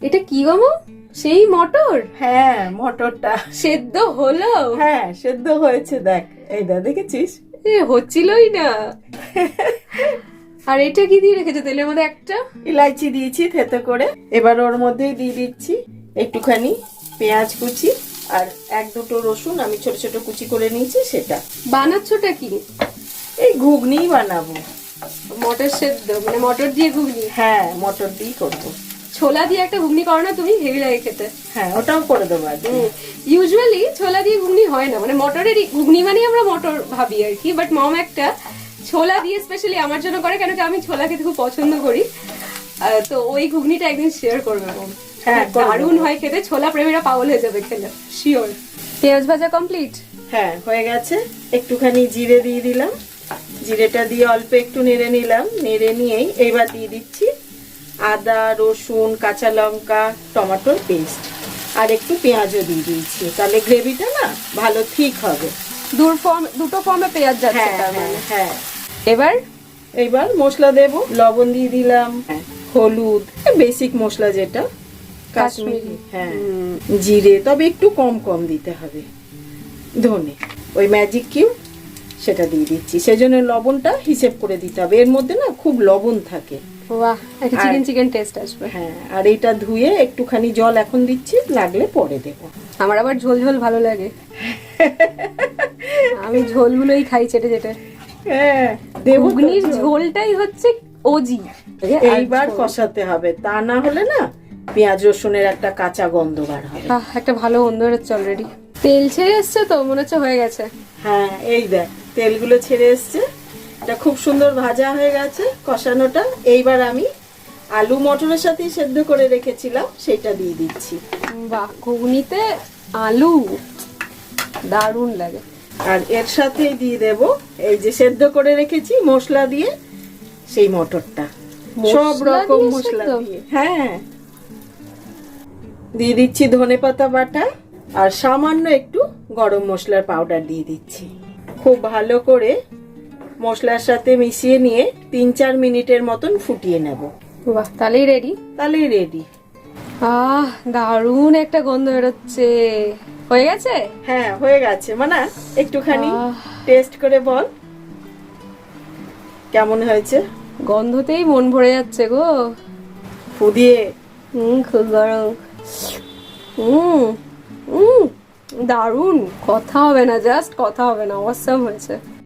এটা কি গো মা? সেই মটর? হ্যাঁ, মটরটা সেদ্ধ হলো? হ্যাঁ সেদ্ধ হয়েছে, দেখ এই দেখেছিস? হচ্ছিলই না। আর এটা কি দিয়ে রেখেছো তেলের মধ্যে? একটা ইলাইচি দিয়েছি থেতো করে। এবার ওর মধ্যেই দিয়ে দিচ্ছি একটুখানি পেঁয়াজ কুচি আর এক দুটো রসুন আমি ছোট ছোট কুচি করে নিয়েছি সেটা। বানাচ্ছোটা কি? এই ঘুগনি বানাবো। মটর সেদ্ধ মানে মটর দিয়ে ঘুগনি? হ্যাঁ, মটর দিয়েই করবো। ছোলা দিয়ে একটা ঘুগনি করো না তুমি? হেভি লাগে খেতে। হ্যাঁ, ওটাও করে দেবো আজকে। ইউজুয়ালি ছোলা দিয়ে ঘুগনি হয় না, মানে মটরের ঘুগনি মানে আমরা মটর ভাবি আর কি, বাট মম একটা ছোলা দিয়ে স্পেশালি আমার জন্য করে, কেন কি আমি ছোলা খেতে খুব পছন্দ করি। তো ওই ঘুগনিটা একদিন শেয়ার করবে মম। হ্যাঁ, দারুণ হয় খেতে, ছোলা প্রেমীরা পাগল হয়ে যাবে খেলে, শিওর। পেঁয়াজ ভাজা কমপ্লিট? হ্যাঁ হয়ে গেছে। একটুখানি জিরে দিয়ে দিলাম, জিরেটা দিয়ে অল্প একটু নেড়ে নিলাম, নেড়ে নিয়েই এইবার দিয়ে দিচ্ছি আদা রসুন কাঁচা লঙ্কা টমেটোর পেস্ট আর একটু পেঁয়াজও দিয়ে দিয়েছি, তাহলে গ্রেভিটা না ভালো ঠিক হবে। দুটো ফর্মে পেঁয়াজ যাচ্ছে হ্যাঁ তার হ্যাঁ মানে। হ্যাঁ। এবার মশলা দেব, লবণ দিয়ে দিলাম, হলুদ, বেসিক মশলা যেটা কাশ্মীরি, হ্যাঁ জিরে তবে একটু কম কম দিতে হবে, ধনে ওই ম্যাজিক কিউব সেটা দিয়ে দিচ্ছি, সেজন্য লবণটা হিসেব করে দিতে হবে, এর মধ্যে না খুব লবণ থাকে। বাহ, একটা চিকেন টেস্ট আসবে। হ্যাঁ, আর এটা ধুয়ে একটুখানি জল এখন দিচ্ছি, লাগলে পরে দেব। আমার আবার ঝোল ঝোল ভালো লাগে। আমি ঝোলগুলোই খাই চেটে চেটে। হ্যাঁ, ঘুগনির ঝোলটাই হচ্ছে ওজি। এইবার কষাতে হবে, তা না হলে না পেঁয়াজ রসুনের একটা কাঁচা গন্ধ বার হবে। একটা ভালো গন্ধ হচ্ছে অলরেডি। তেল ছেড়ে এসছে তো, মনে হচ্ছে হয়ে গেছে। হ্যাঁ, এই দেখ তেলগুলো ছেড়ে এসছে, এটা খুব সুন্দর ভাজা হয়ে গেছে কষানোটা। এইবার আমি আলু মটরের সাথে সেদ্ধ করে রেখেছিলাম সেটা দিয়ে দিচ্ছি। বাহ, ঘুগনিতে আলু দারুণ লাগে। আর এর সাথেই দিয়ে দেব এই যে সেদ্ধ করে রেখেছি মশলা দিয়ে সেই মটরটা, সব রকম মশলা দিয়ে। হ্যাঁ, দিয়ে দিচ্ছি ধনেপাতা বাটা আর সামান্য একটু গরম মশলার পাউডার দিয়ে দিচ্ছি। খুব ভালো করে মশলার সাথে মিশিয়ে নিয়ে 3-4 মিনিটের মতন ফুটিয়ে নেব। বাহ, তাহলেই রেডি। তাহলেই রেডি। দারুণ একটা গন্ধ বেরোচ্ছে। হয়ে গেছে? হ্যাঁ হয়ে গেছে, মানে একটুখানি টেস্ট করে বল কেমন হয়েছে। গন্ধতেই মন ভরে যাচ্ছে গো। ফুদিয়ে খুব গরম। দারুণ, কথা হবে না, জাস্ট কথা হবে না, অসাম হয়েছে।